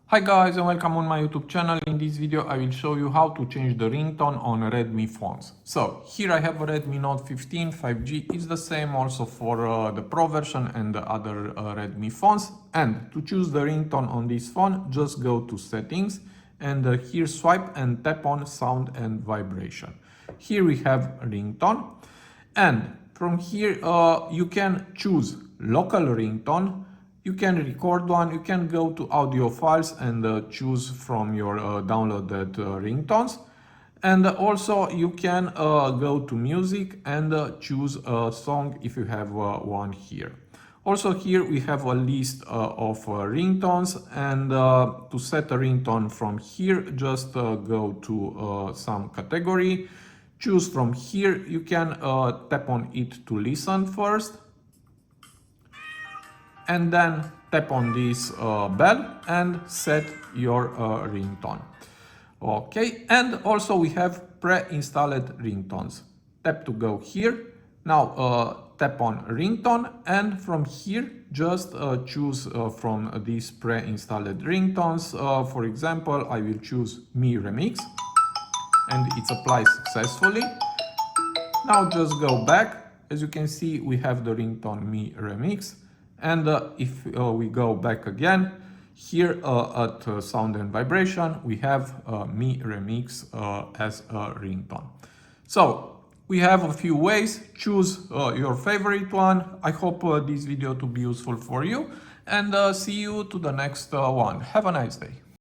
Hi guys and welcome on my YouTube channel. In this video I will show you how to change the ringtone on Redmi phones. So here I have a Redmi Note 15 5G. It's the same also for the Pro version and the other Redmi phones. And to choose the ringtone on this phone, just go to settings and here swipe and tap on sound and vibration. Here we have ringtone and from here you can choose local ringtone. You can record one, you can go to audio files and choose from your downloaded ringtones. And also you can go to music and choose a song if you have one here. Also here we have a list of ringtones and to set a ringtone from here, just go to some category, choose from here, you can tap on it to listen first. And then tap on this bell and set your ringtone. Okay, and also we have pre-installed ringtones. Tap to go here. Now tap on ringtone and from here just choose from these pre-installed ringtones. For example, I will choose Mi Remix and it's applied successfully. Now just go back. As you can see, we have the ringtone Mi Remix. And if we go back again, here at sound and vibration, we have Mi Remix as a ringtone. So we have a few ways. Choose your favorite one. I hope this video to be useful for you and see you to the next one. Have a nice day.